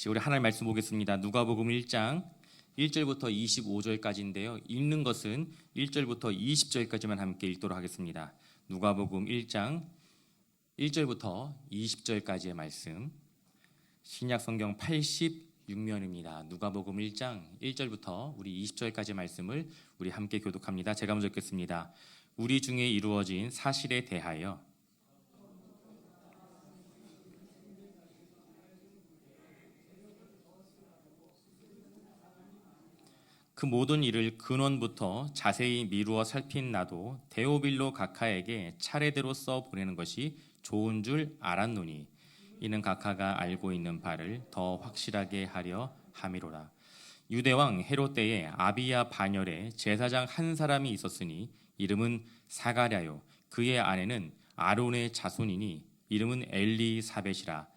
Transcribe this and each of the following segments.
우리 하나님 말씀 보겠습니다. 누가복음 1장 1절부터 25절까지인데요. 읽는 것은 1절부터 20절까지만 함께 읽도록 하겠습니다. 누가복음 1장 1절부터 20절까지의 말씀, 신약성경 86면입니다. 누가복음 1장 1절부터 우리 20절까지의 말씀을 우리 함께 교독합니다. 제가 먼저 읽겠습니다. 우리 중에 이루어진 사실에 대하여 그 모든 일을 근원부터 자세히 미루어 살핀 나도 데오빌로 각하에게 차례대로 써 보내는 것이 좋은 줄 알았노니 이는 각하가 알고 있는 바를 더 확실하게 하려 함이로라. 유대왕 헤롯 때에 아비야 반열에 제사장 한 사람이 있었으니 이름은 사가랴요, 그의 아내는 아론의 자손이니 이름은 엘리사벳이라.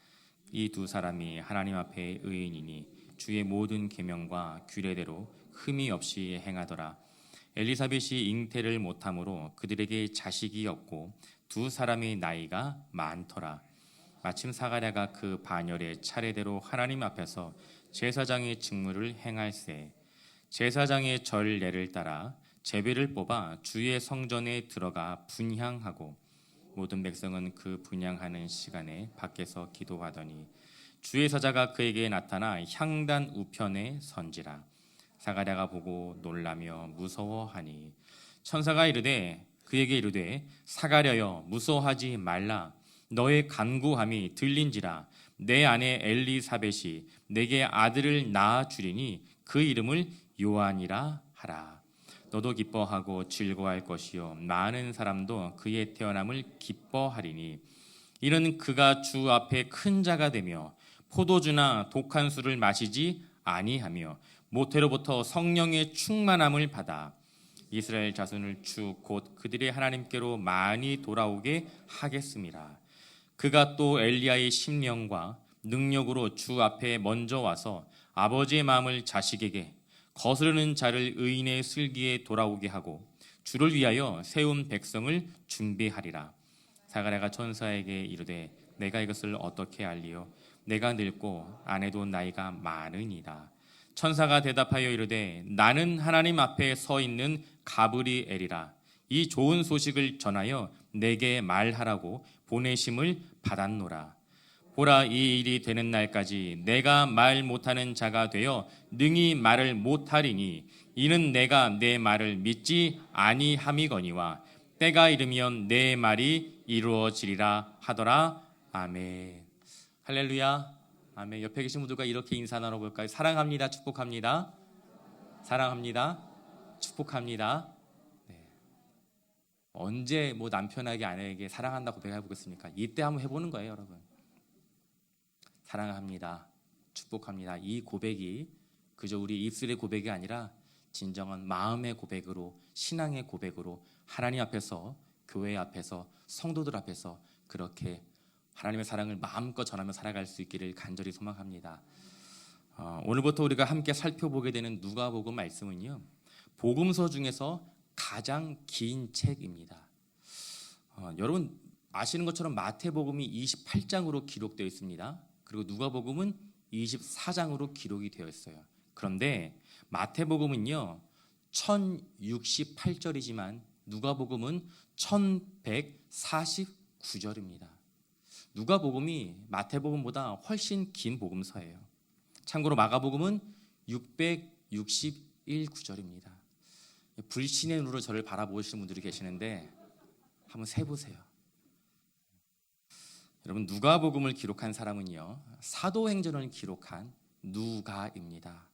이 두 사람이 하나님 앞에 의인이니 주의 모든 계명과 규례대로 흠이 없이 행하더라. 엘리사벳이 잉태를 못함으로 그들에게 자식이 없고 두 사람의 나이가 많더라. 마침 사가랴가 그 반열에 차례대로 하나님 앞에서 제사장의 직무를 행할세. 제사장의 전례를 따라 제비를 뽑아 주의 성전에 들어가 분향하고 모든 백성은 그 분향하는 시간에 밖에서 기도하더니 주의 사자가 그에게 나타나 향단 우편에 선지라. 사가랴가 보고 놀라며 무서워하니 천사가 그에게 이르되 사가랴여 무서워하지 말라. 너의 간구함이 들린지라. 내 아내 엘리사벳이 내게 아들을 낳아 주리니 그 이름을 요한이라 하라. 너도 기뻐하고 즐거워할 것이요 많은 사람도 그의 태어남을 기뻐하리니 이는 그가 주 앞에 큰 자가 되며 포도주나 독한 술을 마시지 아니하며 모태로부터 성령의 충만함을 받아 이스라엘 자손을 주 곧 그들의 하나님께로 많이 돌아오게 하겠습니다. 그가 또 엘리야의 심령과 능력으로 주 앞에 먼저 와서 아버지의 마음을 자식에게 거스르는 자를 의인의 슬기에 돌아오게 하고 주를 위하여 세운 백성을 준비하리라. 사가랴가 천사에게 이르되 내가 이것을 어떻게 알리요? 내가 늙고 아내도 나이가 많으니라. 천사가 대답하여 이르되 나는 하나님 앞에 서 있는 가브리엘이라. 이 좋은 소식을 전하여 내게 말하라고 보내심을 받았노라. 보라, 이 일이 되는 날까지 내가 말 못하는 자가 되어 능히 말을 못하리니 이는 내가 내 말을 믿지 아니함이거니와 때가 이르면 내 말이 이루어지리라 하더라. 아멘. 할렐루야. 아멘. 옆에 계신 분들과 이렇게 인사 나눠볼까요? 사랑합니다. 축복합니다. 사랑합니다. 축복합니다. 네. 언제 남편에게 아내에게 사랑한다 고백해보겠습니까? 이때 한번 해보는 거예요, 여러분. 사랑합니다. 축복합니다. 이 고백이 그저 우리 입술의 고백이 아니라 진정한 마음의 고백으로, 신앙의 고백으로 하나님 앞에서, 교회 앞에서, 성도들 앞에서 그렇게 하나님의 사랑을 마음껏 전하며 살아갈 수 있기를 간절히 소망합니다. 오늘부터 우리가 함께 살펴보게 되는 누가복음 말씀은요, 복음서 중에서 가장 긴 책입니다. 여러분 아시는 것처럼 마태복음이 28장으로 기록되어 있습니다. 그리고 누가복음은 24장으로 기록이 되어 있어요. 그런데 마태복음은요 1068절이지만 누가복음은 1149절입니다. 누가복음이 마태복음보다 훨씬 긴 복음서예요. 참고로 마가복음은 661구절입니다. 불신의 눈으로 저를 바라보시는 분들이 계시는데 한번 세보세요. 여러분 누가복음을 기록한 사람은요 사도행전을 기록한 누가입니다.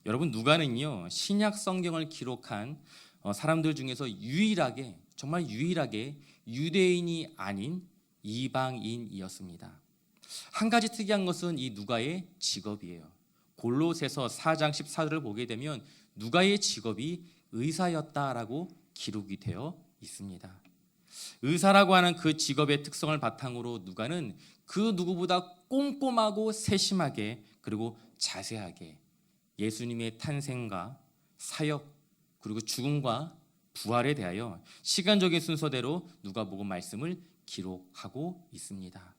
여러분 누가는요 신약 성경을 기록한 사람들 중에서 유일하게, 정말 유일하게 유대인이 아닌 이방인이었습니다. 한 가지 특이한 것은 이 누가의 직업이에요. 골로새서 4장 14절을 보게 되면 누가의 직업이 의사였다라고 기록이 되어 있습니다. 의사라고 하는 그 직업의 특성을 바탕으로 누가는 그 누구보다 꼼꼼하고 세심하게 그리고 자세하게 예수님의 탄생과 사역 그리고 죽음과 부활에 대하여 시간적인 순서대로 누가복음 말씀을 기록하고 있습니다.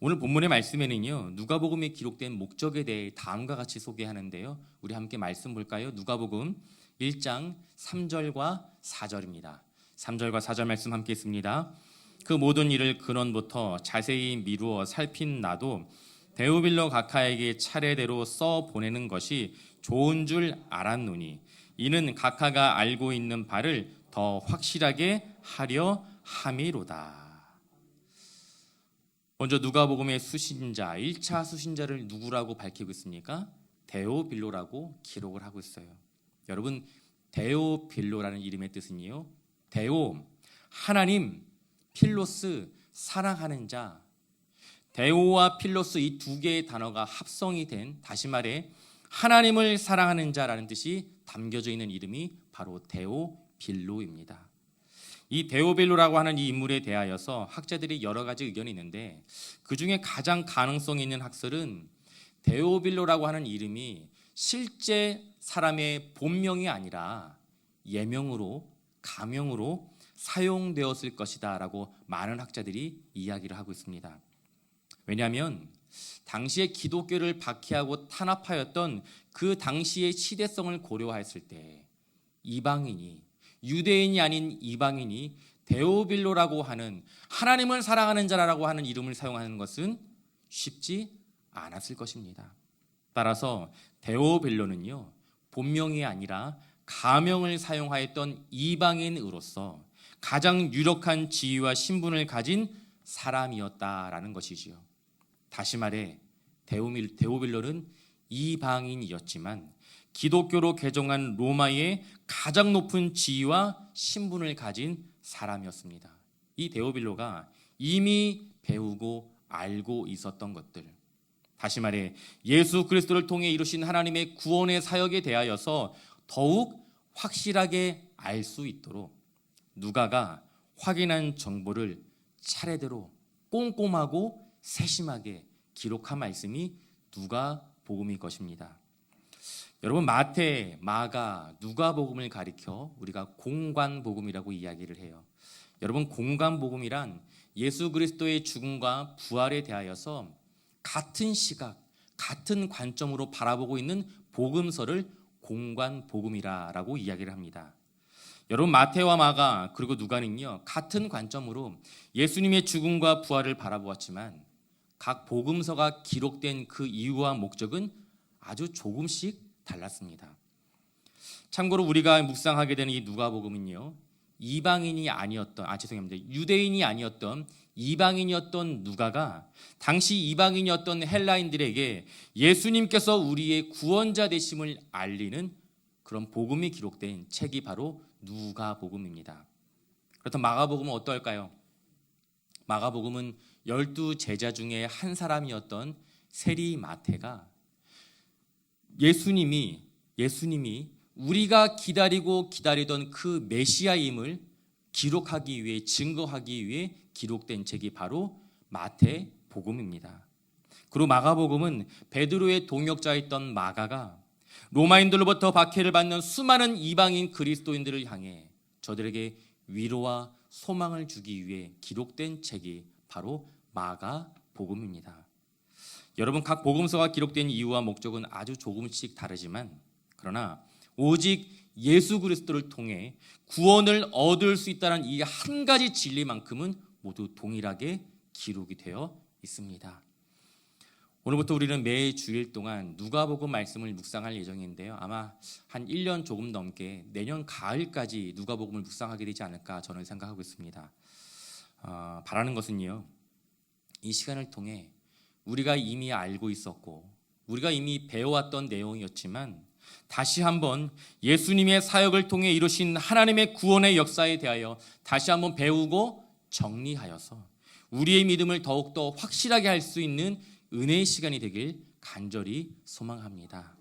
오늘 본문의 말씀에는요, 누가복음에 기록된 목적에 대해 다음과 같이 소개하는데요. 우리 함께 말씀 볼까요? 누가복음 1장 3절과 4절입니다. 3절과 4절 말씀 함께 있습니다. 그 모든 일을 근원부터 자세히 미루어 살핀 나도 데오빌로 각하에게 차례대로 써 보내는 것이 좋은 줄 알았노니 이는 각하가 알고 있는 바를 더 확실하게 하려 함이로다. 먼저 누가복음의 수신자, 1차 수신자를 누구라고 밝히고 있습니까? 데오빌로라고 기록을 하고 있어요. 여러분, 데오빌로라는 이름의 뜻은요, 데오, 하나님, 필로스, 사랑하는 자. 데오와 필로스 이 두 개의 단어가 합성이 된, 다시 말해 하나님을 사랑하는 자라는 뜻이 담겨져 있는 이름이 바로 데오빌로입니다. 이 데오빌로라고 하는 이 인물에 대하여서 학자들이 여러 가지 의견이 있는데, 그 중에 가장 가능성이 있는 학설은 데오빌로라고 하는 이름이 실제 사람의 본명이 아니라 예명으로, 가명으로 사용되었을 것이다 라고 많은 학자들이 이야기를 하고 있습니다. 왜냐하면 당시에 기독교를 박해하고 탄압하였던 그 당시의 시대성을 고려했을 때 이방인이, 유대인이 아닌 이방인이 데오빌로라고 하는 하나님을 사랑하는 자라고 하는 이름을 사용하는 것은 쉽지 않았을 것입니다. 따라서 데오빌로는요, 본명이 아니라 가명을 사용하였던 이방인으로서 가장 유력한 지위와 신분을 가진 사람이었다라는 것이지요. 다시 말해 데오빌로는 이방인이었지만 기독교로 개종한 로마의 가장 높은 지위와 신분을 가진 사람이었습니다. 이 데오빌로가 이미 배우고 알고 있었던 것들, 다시 말해 예수 그리스도를 통해 이루신 하나님의 구원의 사역에 대하여서 더욱 확실하게 알 수 있도록 누가가 확인한 정보를 차례대로 꼼꼼하고 세심하게 기록한 말씀이 누가복음일 것입니다. 여러분, 마태, 마가, 누가복음을 가리켜 우리가 공관복음이라고 이야기를 해요. 여러분, 공관복음이란 예수 그리스도의 죽음과 부활에 대하여서 같은 시각, 같은 관점으로 바라보고 있는 복음서를 공관복음이라고 이야기를 합니다. 여러분, 마태와 마가 그리고 누가는요, 같은 관점으로 예수님의 죽음과 부활을 바라보았지만 각 복음서가 기록된 그 이유와 목적은 아주 조금씩 달랐습니다. 참고로 우리가 묵상하게 되는 이 누가복음은요, 유대인이 아니었던 이방인이었던 누가가 당시 이방인이었던 헬라인들에게 예수님께서 우리의 구원자 되심을 알리는 그런 복음이 기록된 책이 바로 누가복음입니다. 그렇다면 마가복음은 어떨까요? 마가복음은 12 제자 중에 한 사람이었던 세리 마태가 예수님이 우리가 기다리던 그 메시아임을 기록하기 위해, 증거하기 위해 기록된 책이 바로 마태복음입니다. 그리고 마가복음은 베드로의 동역자였던 마가가 로마인들로부터 박해를 받는 수많은 이방인 그리스도인들을 향해 저들에게 위로와 소망을 주기 위해 기록된 책이 바로 마가복음입니다. 여러분, 각 복음서가 기록된 이유와 목적은 아주 조금씩 다르지만, 그러나 오직 예수 그리스도를 통해 구원을 얻을 수 있다는 이 한 가지 진리만큼은 모두 동일하게 기록이 되어 있습니다. 오늘부터 우리는 매 주일 동안 누가복음 말씀을 묵상할 예정인데요, 아마 한 1년 조금 넘게 내년 가을까지 누가복음을 묵상하게 되지 않을까 저는 생각하고 있습니다. 바라는 것은요, 이 시간을 통해 우리가 이미 알고 있었고 우리가 이미 배워왔던 내용이었지만 다시 한번 예수님의 사역을 통해 이루신 하나님의 구원의 역사에 대하여 다시 한번 배우고 정리하여서 우리의 믿음을 더욱더 확실하게 할 수 있는 은혜의 시간이 되길 간절히 소망합니다.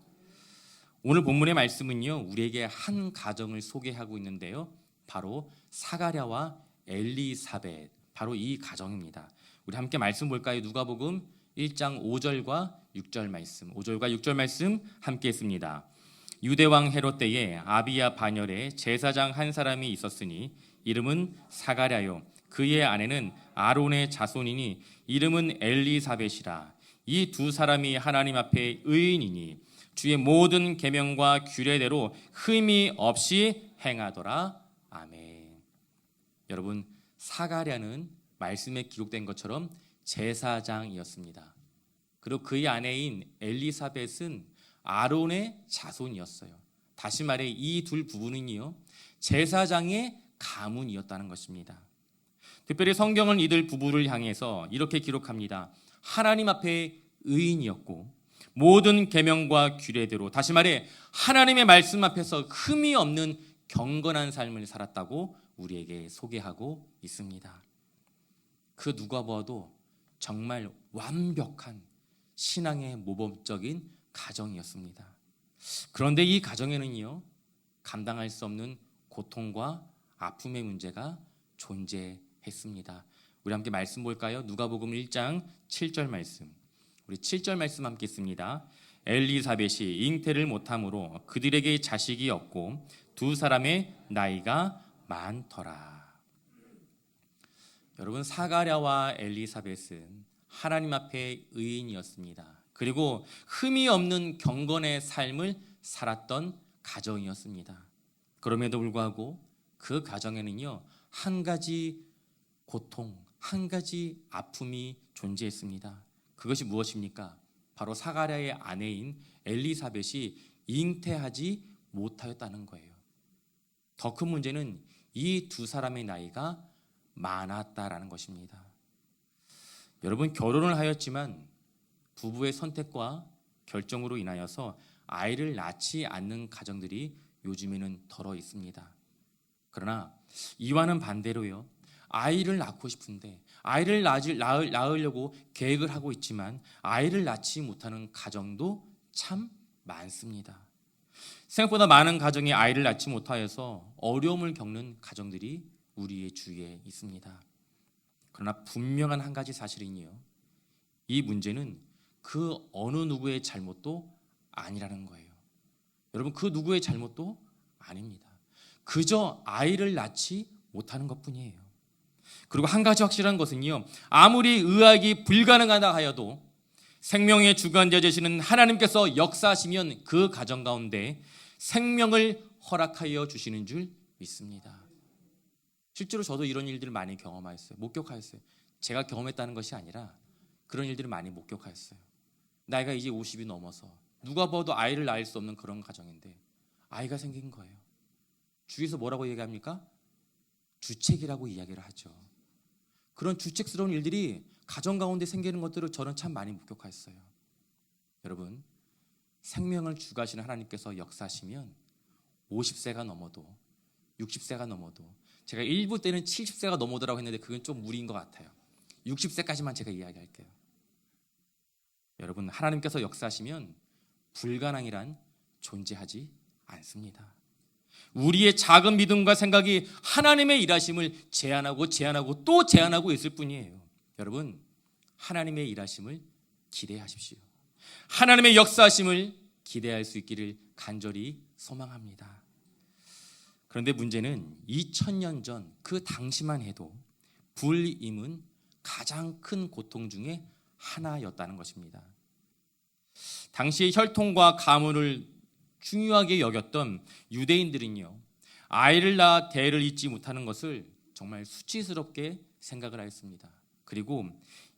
오늘 본문의 말씀은요, 우리에게 한 가정을 소개하고 있는데요, 바로 사가랴와 엘리사벳, 바로 이 가정입니다. 우리 함께 말씀 볼까요? 누가복음 1장 5절과 6절 말씀, 5절과 6절 말씀 함께 했습니다. 유대왕 헤롯 때에 아비야 반열에 제사장 한 사람이 있었으니 이름은 사가랴요, 그의 아내는 아론의 자손이니 이름은 엘리사벳이라. 이 두 사람이 하나님 앞에 의인이니 주의 모든 계명과 규례대로 흠이 없이 행하더라. 아멘. 여러분, 사가랴는 말씀에 기록된 것처럼 제사장이었습니다. 그리고 그의 아내인 엘리사벳은 아론의 자손이었어요. 다시 말해 이 둘 부부는요, 제사장의 가문이었다는 것입니다. 특별히 성경은 이들 부부를 향해서 이렇게 기록합니다. 하나님 앞에 의인이었고 모든 계명과 규례대로, 다시 말해 하나님의 말씀 앞에서 흠이 없는 경건한 삶을 살았다고 우리에게 소개하고 있습니다. 그 누가 보아도 정말 완벽한 신앙의 모범적인 가정이었습니다. 그런데 이 가정에는요, 감당할 수 없는 고통과 아픔의 문제가 존재했습니다. 우리 함께 말씀 볼까요? 누가복음 1장 7절 말씀. 우리 7절 말씀 함께 읽습니다. 엘리사벳이 잉태를 못함으로 그들에게 자식이 없고 두 사람의 나이가 많더라. 여러분, 사가랴와 엘리사벳은 하나님 앞에 의인이었습니다. 그리고 흠이 없는 경건의 삶을 살았던 가정이었습니다. 그럼에도 불구하고 그 가정에는요, 한 가지 고통, 한 가지 아픔이 존재했습니다. 그것이 무엇입니까? 바로 사가랴의 아내인 엘리사벳이 잉태하지 못하였다는 거예요. 더 큰 문제는 이 두 사람의 나이가 많았다라는 것입니다. 여러분, 결혼을 하였지만 부부의 선택과 결정으로 인하여서 아이를 낳지 않는 가정들이 요즘에는 덜어 있습니다. 그러나 이와는 반대로요, 아이를 낳고 싶은데 아이를 낳으려고 계획을 하고 있지만 아이를 낳지 못하는 가정도 참 많습니다. 생각보다 많은 가정이 아이를 낳지 못하여서 어려움을 겪는 가정들이 우리의 주위에 있습니다. 그러나 분명한 한 가지 사실은요, 이 문제는 그 어느 누구의 잘못도 아니라는 거예요. 여러분, 그 누구의 잘못도 아닙니다. 그저 아이를 낳지 못하는 것뿐이에요. 그리고 한 가지 확실한 것은요, 아무리 의학이 불가능하다 하여도 생명의 주관자 되시는 하나님께서 역사하시면 그 가정 가운데 생명을 허락하여 주시는 줄 믿습니다. 실제로 저도 이런 일들을 많이 경험하였어요. 목격하였어요. 제가 경험했다는 것이 아니라 그런 일들을 많이 목격하였어요. 나이가 이제 50이 넘어서 누가 봐도 아이를 낳을 수 없는 그런 가정인데 아이가 생긴 거예요. 주위에서 뭐라고 얘기합니까? 주책이라고 이야기를 하죠. 그런 주책스러운 일들이 가정 가운데 생기는 것들을 저는 참 많이 목격했어요. 여러분, 생명을 주가시는 하나님께서 역사하시면 50세가 넘어도 60세가 넘어도, 제가 일부 때는 70세가 넘어더라고 했는데 그건 좀 무리인 것 같아요. 60세까지만 제가 이야기할게요. 여러분, 하나님께서 역사하시면 불가능이란 존재하지 않습니다. 우리의 작은 믿음과 생각이 하나님의 일하심을 제한하고 또 제한하고 있을 뿐이에요. 여러분, 하나님의 일하심을 기대하십시오. 하나님의 역사하심을 기대할 수 있기를 간절히 소망합니다. 그런데 문제는 2000년 전 그 당시만 해도 불임은 가장 큰 고통 중에 하나였다는 것입니다. 당시의 혈통과 가문을 중요하게 여겼던 유대인들은요, 아이를 낳아 대를 잇지 못하는 것을 정말 수치스럽게 생각을 하였습니다. 그리고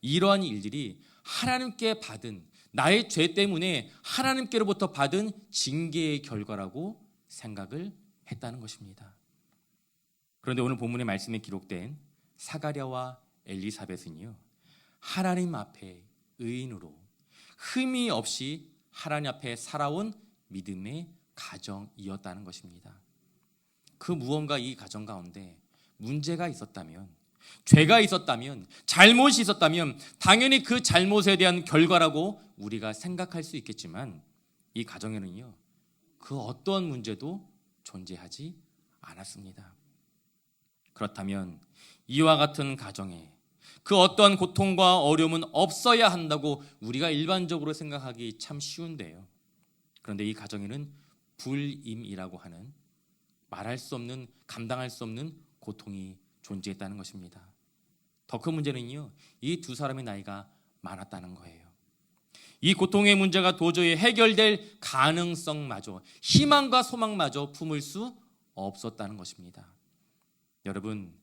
이러한 일들이 하나님께 받은, 나의 죄 때문에 하나님께로부터 받은 징계의 결과라고 생각을 했다는 것입니다. 그런데 오늘 본문의 말씀에 기록된 사가랴와 엘리사벳은요, 하나님 앞에 의인으로 흠이 없이 하나님 앞에 살아온 믿음의 가정이었다는 것입니다. 그 무언가 이 가정 가운데 문제가 있었다면, 죄가 있었다면, 잘못이 있었다면 당연히 그 잘못에 대한 결과라고 우리가 생각할 수 있겠지만 이 가정에는요, 그 어떤 문제도 존재하지 않았습니다. 그렇다면 이와 같은 가정에 그 어떤 고통과 어려움은 없어야 한다고 우리가 일반적으로 생각하기 참 쉬운데요. 그런데 이 가정에는 불임이라고 하는 말할 수 없는, 감당할 수 없는 고통이 존재했다는 것입니다. 더 큰 문제는요, 이 두 사람의 나이가 많았다는 거예요. 이 고통의 문제가 도저히 해결될 가능성마저, 희망과 소망마저 품을 수 없었다는 것입니다. 여러분,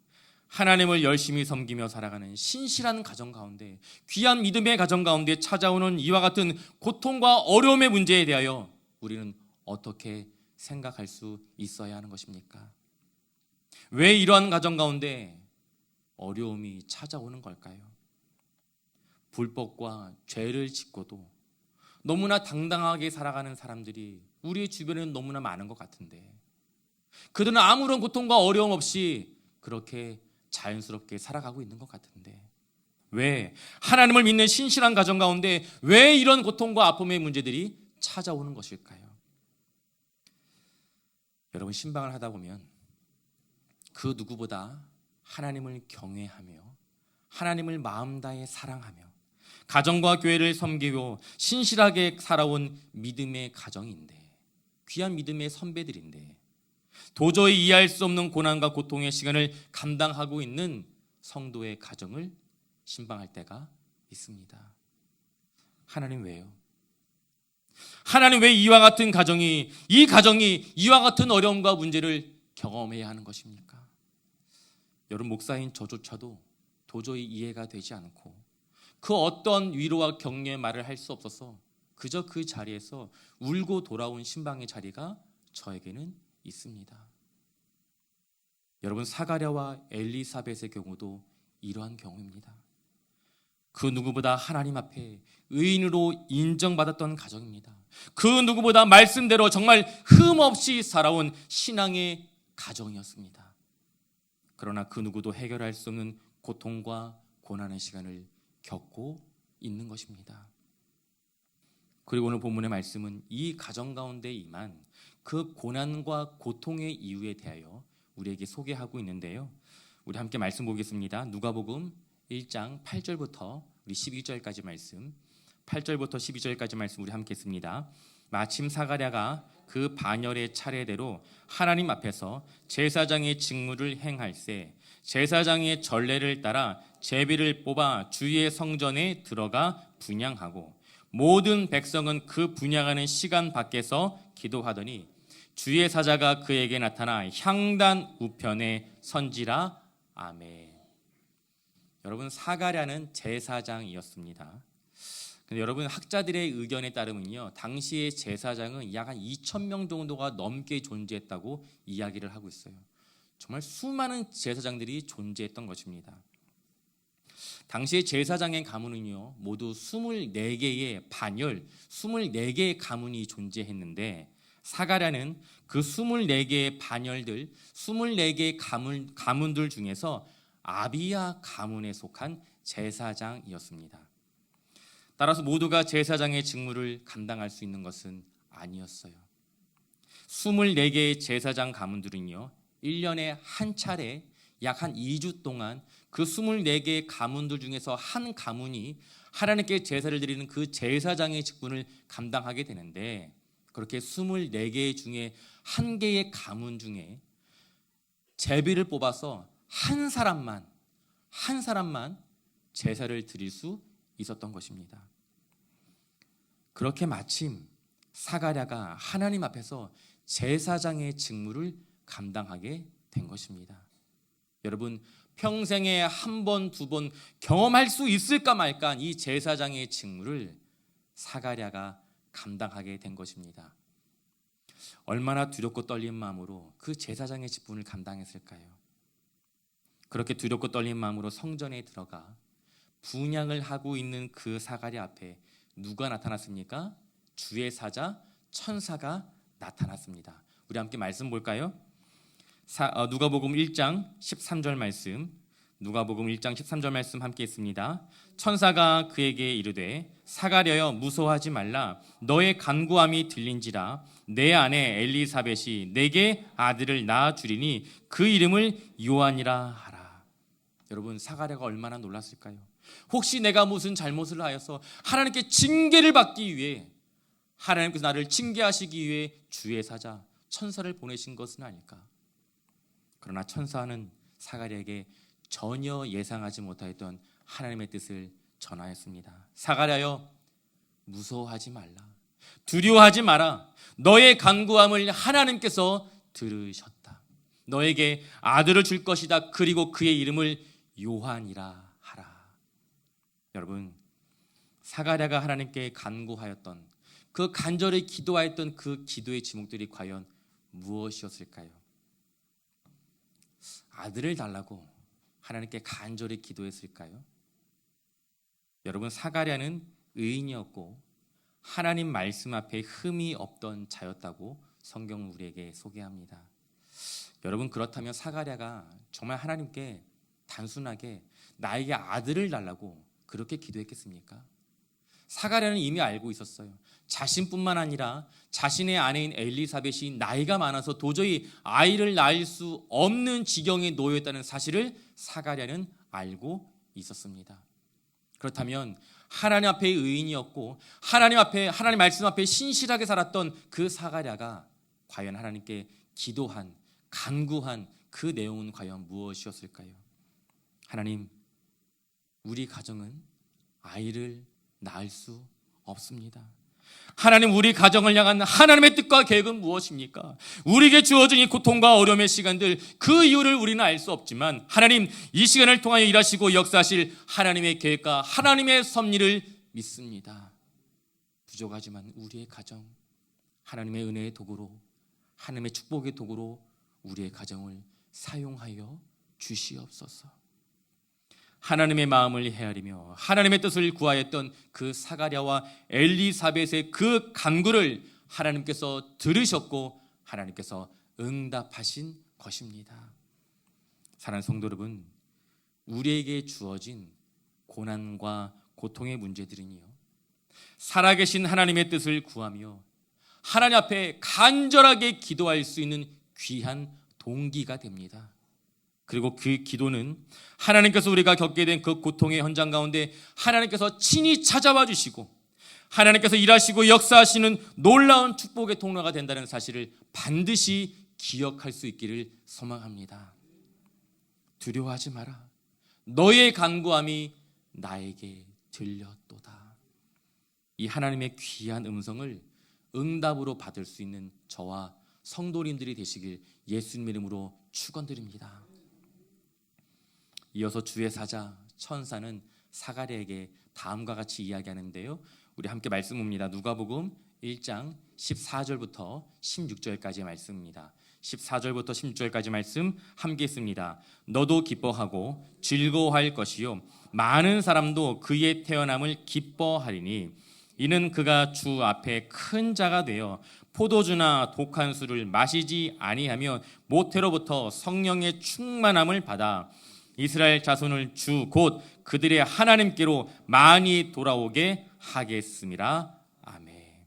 하나님을 열심히 섬기며 살아가는 신실한 가정 가운데, 귀한 믿음의 가정 가운데 찾아오는 이와 같은 고통과 어려움의 문제에 대하여 우리는 어떻게 생각할 수 있어야 하는 것입니까? 왜 이러한 가정 가운데 어려움이 찾아오는 걸까요? 불법과 죄를 짓고도 너무나 당당하게 살아가는 사람들이 우리의 주변에는 너무나 많은 것 같은데, 그들은 아무런 고통과 어려움 없이 그렇게 자연스럽게 살아가고 있는 것 같은데, 왜 하나님을 믿는 신실한 가정 가운데 왜 이런 고통과 아픔의 문제들이 찾아오는 것일까요? 여러분, 신방을 하다 보면 그 누구보다 하나님을 경외하며 하나님을 마음 다해 사랑하며 가정과 교회를 섬기고 신실하게 살아온 믿음의 가정인데, 귀한 믿음의 선배들인데, 도저히 이해할 수 없는 고난과 고통의 시간을 감당하고 있는 성도의 가정을 신방할 때가 있습니다. 하나님 왜요? 하나님 왜 이와 같은 가정이, 이 가정이 이와 같은 어려움과 문제를 경험해야 하는 것입니까? 여러분, 목사인 저조차도 도저히 이해가 되지 않고 그 어떤 위로와 격려의 말을 할 수 없어서 그저 그 자리에서 울고 돌아온 신방의 자리가 저에게는 있습니다. 여러분, 사가랴와 엘리사벳의 경우도 이러한 경우입니다. 그 누구보다 하나님 앞에 의인으로 인정받았던 가정입니다. 그 누구보다 말씀대로 정말 흠없이 살아온 신앙의 가정이었습니다. 그러나 그 누구도 해결할 수 없는 고통과 고난의 시간을 겪고 있는 것입니다. 그리고 오늘 본문의 말씀은 이 가정 가운데 임한 그 고난과 고통의 이유에 대하여 우리에게 소개하고 있는데요, 우리 함께 말씀 보겠습니다. 누가복음 1장 8절부터 우리 12절까지 말씀, 8절부터 12절까지 말씀 우리 함께 읽습니다. 마침 사가랴가 그 반열의 차례대로 하나님 앞에서 제사장의 직무를 행할세, 제사장의 전례를 따라 제비를 뽑아 주의 성전에 들어가 분향하고 모든 백성은 그 분향하는 시간 밖에서 기도하더니 주의 사자가 그에게 나타나 향단 우편에 선지라. 아멘. 여러분, 사가랴는 제사장이었습니다. 근데 여러분, 학자들의 의견에 따르면요, 당시의 제사장은 약 한 2,000명 정도가 넘게 존재했다고 이야기를 하고 있어요. 정말 수많은 제사장들이 존재했던 것입니다. 당시의 제사장의 가문은요, 모두 24개의 반열, 24개의 가문이 존재했는데, 사가랴는 그 24개의 반열들, 24개의 가문들 중에서 아비야 가문에 속한 제사장이었습니다. 따라서 모두가 제사장의 직무를 감당할 수 있는 것은 아니었어요. 24개의 제사장 가문들은요, 1년에 한 차례 약 한 2주 동안 그 24개의 가문들 중에서 한 가문이 하나님께 제사를 드리는 그 제사장의 직분을 감당하게 되는데, 그렇게 24개 중에 한 개의 가문 중에 제비를 뽑아서 한 사람만 제사를 드릴 수 있었던 것입니다. 그렇게 마침 사가랴가 하나님 앞에서 제사장의 직무를 감당하게 된 것입니다. 여러분, 평생에 한 번, 두 번 경험할 수 있을까 말까 이 제사장의 직무를 사가랴가 감당하게 된 것입니다. 얼마나 두렵고 떨린 마음으로 그 제사장의 직분을 감당했을까요? 그렇게 두렵고 떨린 마음으로 성전에 들어가 분향을 하고 있는 그 사가랴 앞에 누가 나타났습니까? 주의 사자 천사가 나타났습니다. 우리 함께 말씀 볼까요? 누가복음 1장 13절 말씀, 누가복음 1장 13절 말씀 함께 있습니다. 천사가 그에게 이르되 사가랴여 무서워하지 말라. 너의 간구함이 들린지라. 내 아내 엘리사벳이 내게 아들을 낳아 주리니 그 이름을 요한이라 하라. 여러분, 사가랴가 얼마나 놀랐을까요? 혹시 내가 무슨 잘못을 하여서 하나님께 징계를 받기 위해, 하나님께서 나를 징계하시기 위해 주의 사자 천사를 보내신 것은 아닐까? 그러나 천사는 사가랴에게 전혀 예상하지 못하였던 하나님의 뜻을 전하였습니다. 사가랴여, 무서워하지 말라. 두려워하지 마라. 너의 간구함을 하나님께서 들으셨다. 너에게 아들을 줄 것이다. 그리고 그의 이름을 요한이라 하라. 여러분, 사가랴가 하나님께 간구하였던, 그 간절히 기도하였던 그 기도의 제목들이 과연 무엇이었을까요? 아들을 달라고 하나님께 간절히 기도했을까요? 여러분, 사가랴는 의인이었고 하나님 말씀 앞에 흠이 없던 자였다고 성경은 우리에게 소개합니다. 여러분, 그렇다면 사가랴가 정말 하나님께 단순하게 나에게 아들을 달라고 그렇게 기도했겠습니까? 사가랴는 이미 알고 있었어요. 자신뿐만 아니라 자신의 아내인 엘리사벳이 나이가 많아서 도저히 아이를 낳을 수 없는 지경에 놓여 있다는 사실을 사가랴는 알고 있었습니다. 그렇다면 하나님 앞에 의인이었고 하나님 말씀 앞에 신실하게 살았던 그 사가랴가 과연 하나님께 기도한, 간구한 그 내용은 과연 무엇이었을까요? 하나님, 우리 가정은 아이를 낳을 수 없습니다. 하나님, 우리 가정을 향한 하나님의 뜻과 계획은 무엇입니까? 우리에게 주어진 이 고통과 어려움의 시간들, 그 이유를 우리는 알 수 없지만 하나님, 이 시간을 통하여 일하시고 역사하실 하나님의 계획과 하나님의 섭리를 믿습니다. 부족하지만 우리의 가정, 하나님의 은혜의 도구로, 하나님의 축복의 도구로 우리의 가정을 사용하여 주시옵소서. 하나님의 마음을 헤아리며 하나님의 뜻을 구하였던 그 사가랴와 엘리사벳의 그 간구를 하나님께서 들으셨고 하나님께서 응답하신 것입니다. 사랑하는 성도 여러분, 우리에게 주어진 고난과 고통의 문제들은요, 살아계신 하나님의 뜻을 구하며 하나님 앞에 간절하게 기도할 수 있는 귀한 동기가 됩니다. 그리고 그 기도는 하나님께서 우리가 겪게 된 그 고통의 현장 가운데 하나님께서 친히 찾아와 주시고 하나님께서 일하시고 역사하시는 놀라운 축복의 통로가 된다는 사실을 반드시 기억할 수 있기를 소망합니다. 두려워하지 마라. 너의 간구함이 나에게 들렸도다. 이 하나님의 귀한 음성을 응답으로 받을 수 있는 저와 성도님들이 되시길 예수님 이름으로 축원드립니다. 이어서 주의 사자 천사는 사가랴에게 다음과 같이 이야기하는데요, 우리 함께 말씀 봅니다. 누가복음 1장 14절부터 16절까지의 말씀입니다. 14절부터 16절까지 말씀 함께 있습니다. 너도 기뻐하고 즐거워할 것이요 많은 사람도 그의 태어남을 기뻐하리니 이는 그가 주 앞에 큰 자가 되어 포도주나 독한 술을 마시지 아니하며 모태로부터 성령의 충만함을 받아 이스라엘 자손을 주 곧 그들의 하나님께로 많이 돌아오게 하겠음이라. 아멘.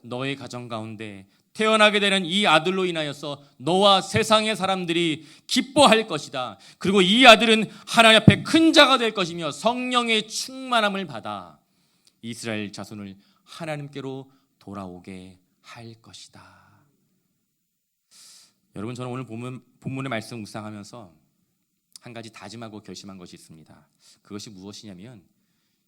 너의 가정 가운데 태어나게 되는 이 아들로 인하여서 너와 세상의 사람들이 기뻐할 것이다. 그리고 이 아들은 하나님 앞에 큰 자가 될 것이며 성령의 충만함을 받아 이스라엘 자손을 하나님께로 돌아오게 할 것이다. 여러분, 저는 오늘 본문의 말씀 묵상하면서 한 가지 다짐하고 결심한 것이 있습니다. 그것이 무엇이냐면,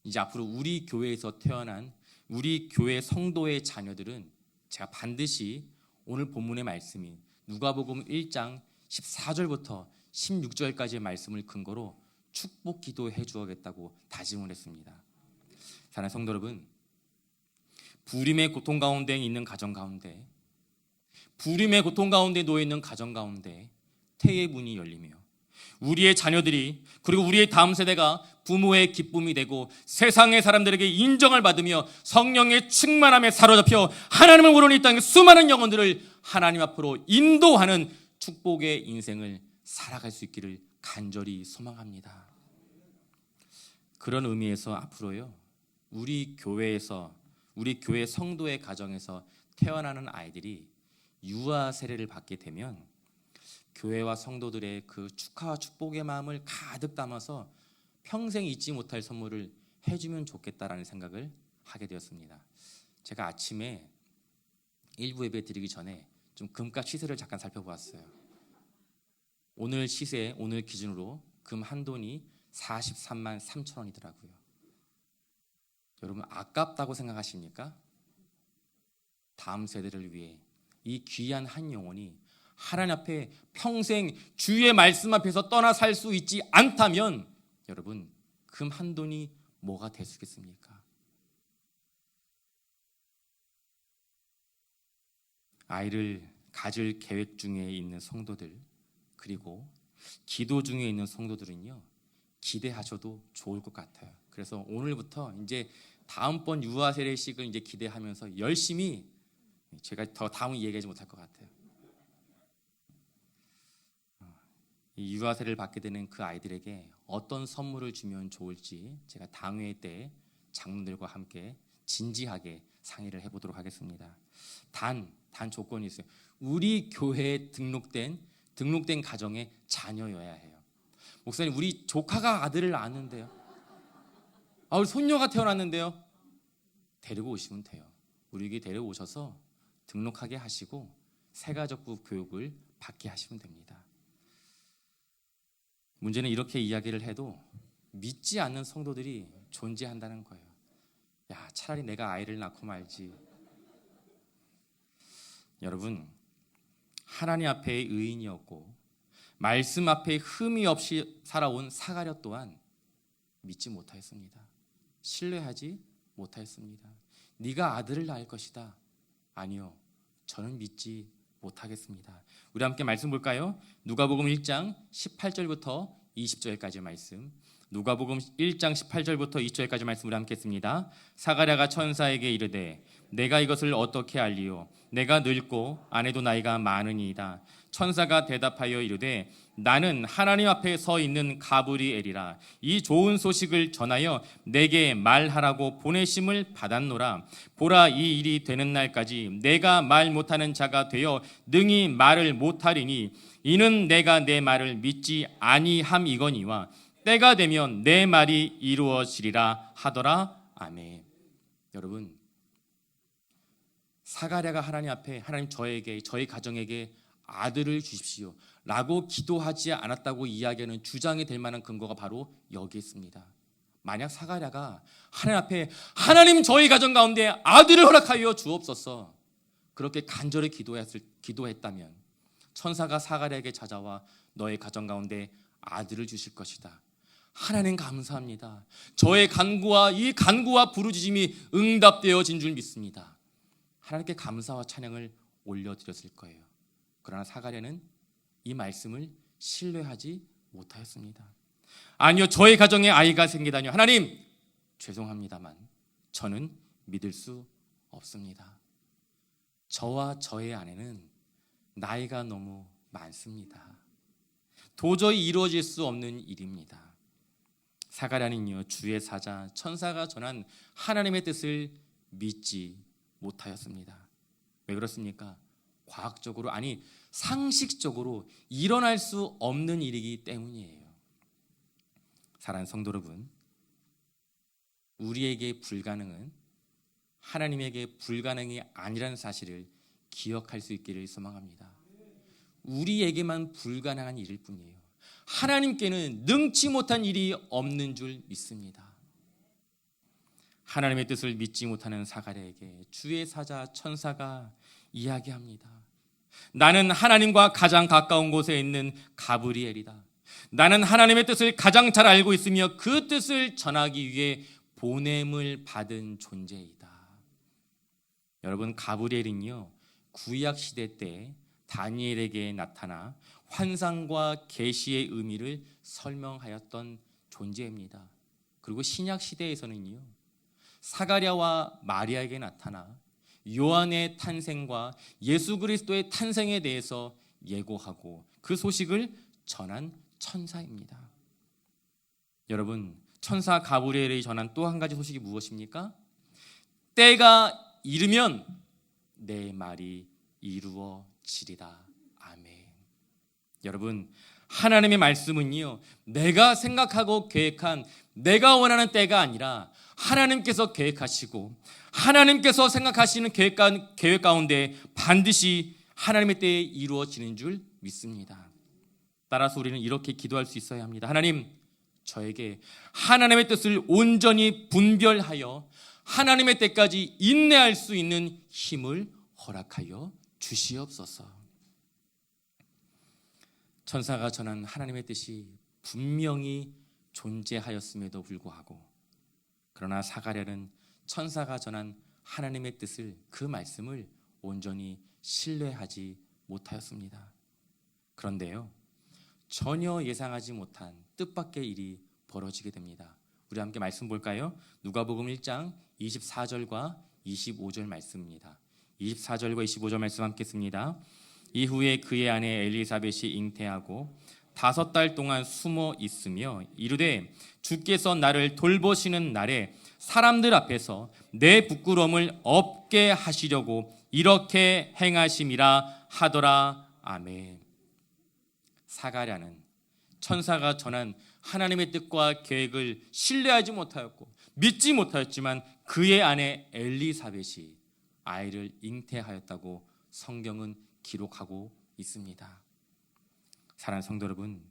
이제 앞으로 우리 교회에서 태어난 우리 교회 성도의 자녀들은 제가 반드시 오늘 본문의 말씀인 누가복음 1장 14절부터 16절까지의 말씀을 근거로 축복 기도해 주어야겠다고 다짐을 했습니다. 사랑하는 성도 여러분, 부림의 고통 가운데 있는 가정 가운데, 부림의 고통 가운데 놓여 있는 가정 가운데 태의 문이 열리며 우리의 자녀들이, 그리고 우리의 다음 세대가 부모의 기쁨이 되고 세상의 사람들에게 인정을 받으며 성령의 충만함에 사로잡혀 하나님을 모르는 이 땅의 수많은 영혼들을 하나님 앞으로 인도하는 축복의 인생을 살아갈 수 있기를 간절히 소망합니다. 그런 의미에서 앞으로요, 우리 교회에서, 우리 교회 성도의 가정에서 태어나는 아이들이 유아 세례를 받게 되면 교회와 성도들의 그 축하와 축복의 마음을 가득 담아서 평생 잊지 못할 선물을 해주면 좋겠다라는 생각을 하게 되었습니다. 제가 아침에 일부 예배 드리기 전에 좀 금값 시세를 잠깐 살펴보았어요. 오늘 시세, 오늘 기준으로 금 한 돈이 43만 3천 원이더라고요. 여러분 아깝다고 생각하십니까? 다음 세대를 위해 이 귀한 한 영혼이 하나님 앞에 평생 주의 말씀 앞에서 떠나 살 수 있지 않다면 여러분 금 한 돈이 뭐가 되시겠습니까? 아이를 가질 계획 중에 있는 성도들, 그리고 기도 중에 있는 성도들은요, 기대하셔도 좋을 것 같아요. 그래서 오늘부터 이제 다음번 유아 세례식을 이제 기대하면서 열심히, 제가 더 다음은 얘기하지 못할 것 같아요. 이 유아 세례를 받게 되는 그 아이들에게 어떤 선물을 주면 좋을지 제가 당회 때 장로들과 함께 진지하게 상의를 해보도록 하겠습니다. 단 조건이 있어요. 우리 교회에 등록된 가정의 자녀여야 해요. 목사님, 우리 조카가 아들을 낳았는데요. 우리 손녀가 태어났는데요. 데리고 오시면 돼요. 우리 교회 데려오셔서 등록하게 하시고 새가족부 교육을 받게 하시면 됩니다. 문제는 이렇게 이야기를 해도 믿지 않는 성도들이 존재한다는 거예요. 야, 차라리 내가 아이를 낳고 말지. 여러분, 하나님 앞에 의인이었고 말씀 앞에 흠이 없이 살아온 사가랴 또한 믿지 못하였습니다. 신뢰하지 못하였습니다. 네가 아들을 낳을 것이다. 아니요, 저는 믿지 못하겠습니다. 우리 함께 말씀 볼까요? 누가복음 1장 18절부터 20절까지 말씀. 누가복음 1장 18절부터 20절까지 말씀 우리 함께 했습니다. 사가랴가 천사에게 이르되 내가 이것을 어떻게 알리요? 내가 늙고 아내도 나이가 많으니이다. 천사가 대답하여 이르되 나는 하나님 앞에 서 있는 가브리엘이라. 이 좋은 소식을 전하여 내게 말하라고 보내심을 받았노라. 보라, 이 일이 되는 날까지 내가 말 못하는 자가 되어 능히 말을 못하리니 이는 내가 내 말을 믿지 아니함이거니와 때가 되면 내 말이 이루어지리라 하더라. 아멘. 여러분, 사가랴가 하나님 앞에 하나님 저에게, 저희 가정에게 아들을 주십시오 라고 기도하지 않았다고 이야기하는 주장이 될 만한 근거가 바로 여기 있습니다. 만약 사가랴가 하나님 앞에 하나님 저희 가정 가운데 아들을 허락하여 주옵소서 그렇게 간절히 기도했다면 천사가 사가랴에게 찾아와 너의 가정 가운데 아들을 주실 것이다. 하나님 감사합니다. 저의 간구와 부르짖음이 응답되어진 줄 믿습니다. 하나님께 감사와 찬양을 올려드렸을 거예요. 그러나 사가랴는 이 말씀을 신뢰하지 못하였습니다. 아니요, 저의 가정에 아이가 생기다니요. 하나님, 죄송합니다만 저는 믿을 수 없습니다. 저와 저의 아내는 나이가 너무 많습니다. 도저히 이루어질 수 없는 일입니다. 사가랴는요, 주의 사자 천사가 전한 하나님의 뜻을 믿지 못하였습니다. 왜 그렇습니까? 과학적으로, 아니 상식적으로 일어날 수 없는 일이기 때문이에요. 사랑하는 성도 여러분, 우리에게 불가능은 하나님에게 불가능이 아니라는 사실을 기억할 수 있기를 소망합니다. 우리에게만 불가능한 일일 뿐이에요. 하나님께는 능치 못한 일이 없는 줄 믿습니다. 하나님의 뜻을 믿지 못하는 사가랴에게 주의 사자 천사가 이야기합니다. 나는 하나님과 가장 가까운 곳에 있는 가브리엘이다. 나는 하나님의 뜻을 가장 잘 알고 있으며 그 뜻을 전하기 위해 보냄을 받은 존재이다. 여러분, 가브리엘은요, 구약 시대 때 다니엘에게 나타나 환상과 계시의 의미를 설명하였던 존재입니다. 그리고 신약 시대에서는요, 사가랴와 마리아에게 나타나 요한의 탄생과 예수 그리스도의 탄생에 대해서 예고하고 그 소식을 전한 천사입니다. 여러분, 천사 가브리엘이 전한 또 한 가지 소식이 무엇입니까? 때가 이르면 내 말이 이루어지리라. 아멘. 여러분, 하나님의 말씀은요, 내가 생각하고 계획한, 내가 원하는 때가 아니라 하나님께서 계획하시고 하나님께서 생각하시는 계획 가운데 반드시 하나님의 때에 이루어지는 줄 믿습니다. 따라서 우리는 이렇게 기도할 수 있어야 합니다. 하나님, 저에게 하나님의 뜻을 온전히 분별하여 하나님의 때까지 인내할 수 있는 힘을 허락하여 주시옵소서. 천사가 전한 하나님의 뜻이 분명히 존재하였음에도 불구하고, 그러나 사가랴는 천사가 전한 하나님의 뜻을, 그 말씀을 온전히 신뢰하지 못하였습니다. 그런데요, 전혀 예상하지 못한 뜻밖의 일이 벌어지게 됩니다. 우리 함께 말씀 볼까요? 누가복음 1장 24절과 25절 말씀입니다. 24절과 25절 말씀 함께 씁니다. 이후에 그의 아내 엘리사벳이 잉태하고 5달 동안 숨어 있으며 이르되 주께서 나를 돌보시는 날에 사람들 앞에서 내 부끄러움을 없게 하시려고 이렇게 행하심이라 하더라. 아멘. 사가랴는 천사가 전한 하나님의 뜻과 계획을 신뢰하지 못하였고 믿지 못하였지만 그의 아내 엘리사벳이 아이를 잉태하였다고 성경은 기록하고 있습니다. 사랑하는 성도 여러분,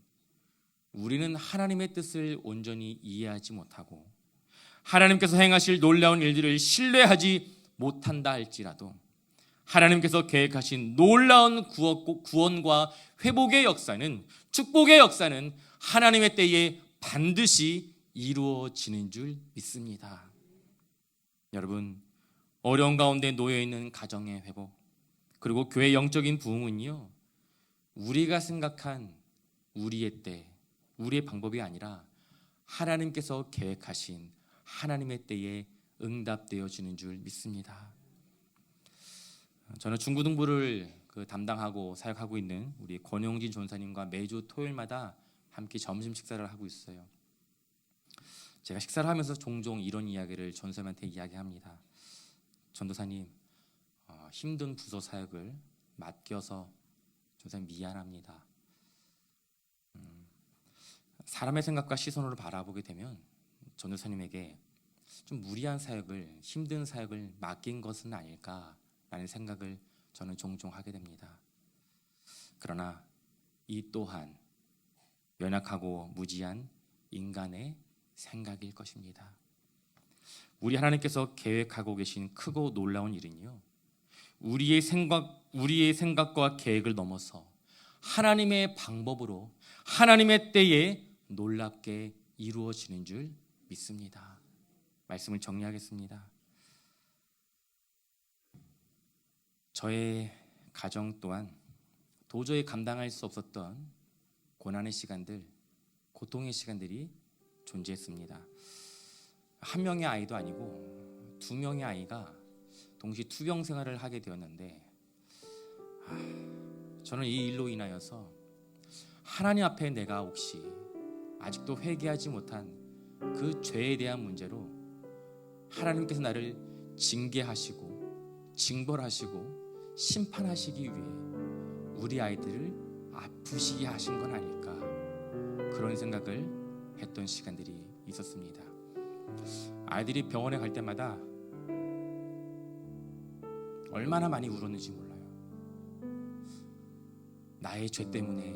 우리는 하나님의 뜻을 온전히 이해하지 못하고 하나님께서 행하실 놀라운 일들을 신뢰하지 못한다 할지라도 하나님께서 계획하신 놀라운 구원과 회복의 역사는, 축복의 역사는 하나님의 때에 반드시 이루어지는 줄 믿습니다. 여러분, 어려운 가운데 놓여있는 가정의 회복, 그리고 교회의 영적인 부흥은요, 우리가 생각한 우리의 때, 우리의 방법이 아니라 하나님께서 계획하신 하나님의 때에 응답되어지는 줄 믿습니다. 저는 중고등부를 담당하고 사역하고 있는 우리 권용진 전사님과 매주 토요일마다 함께 점심 식사를 하고 있어요. 제가 식사를 하면서 종종 이런 이야기를 전사님한테 이야기합니다. 전도사님, 힘든 부서 사역을 맡겨서 전사님 미안합니다. 사람의 생각과 시선으로 바라보게 되면 전도사님에게 좀 무리한 사역을, 힘든 사역을 맡긴 것은 아닐까라는 생각을 저는 종종 하게 됩니다. 그러나 이 또한 연약하고 무지한 인간의 생각일 것입니다. 우리 하나님께서 계획하고 계신 크고 놀라운 일은요, 우리의 생각과 계획을 넘어서 하나님의 방법으로 하나님의 때에 놀랍게 이루어지는 줄 믿습니다. 말씀을 정리하겠습니다. 저의 가정 또한 도저히 감당할 수 없었던 고난의 시간들, 고통의 시간들이 존재했습니다. 한 명의 아이도 아니고 2명의 아이가 동시 투병 생활을 하게 되었는데, 저는 이 일로 인하여서 하나님 앞에 내가 혹시 아직도 회개하지 못한 그 죄에 대한 문제로 하나님께서 나를 징계하시고 징벌하시고 심판하시기 위해 우리 아이들을 아프시게 하신 건 아닐까, 그런 생각을 했던 시간들이 있었습니다. 아이들이 병원에 갈 때마다 얼마나 많이 울었는지 몰라요. 나의 죄 때문에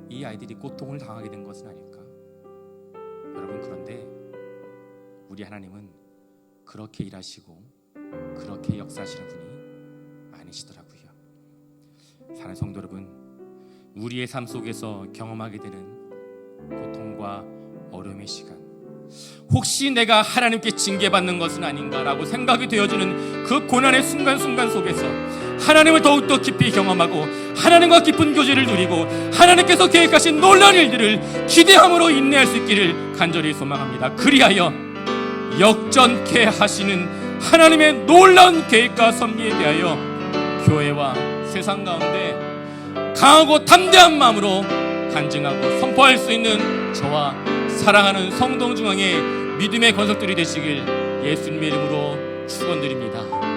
이 아이들이 고통을 당하게 된 것은 아닐까. 여러분, 그런데 우리 하나님은 그렇게 일하시고 그렇게 역사하시는 분이 아니시더라고요. 사랑하는 성도 여러분, 우리의 삶 속에서 경험하게 되는 고통과 어려움의 시간, 혹시 내가 하나님께 징계받는 것은 아닌가라고 생각이 되어지는 그 고난의 순간순간 속에서 하나님을 더욱더 깊이 경험하고 하나님과 깊은 교제를 누리고 하나님께서 계획하신 놀라운 일들을 기대함으로 인내할 수 있기를 간절히 소망합니다. 그리하여 역전케 하시는 하나님의 놀라운 계획과 섭리에 대하여 교회와 세상 가운데 강하고 담대한 마음으로 간증하고 선포할 수 있는 저와 사랑하는 성도 중앙의 믿음의 권속들이 되시길 예수님의 이름으로 축원드립니다.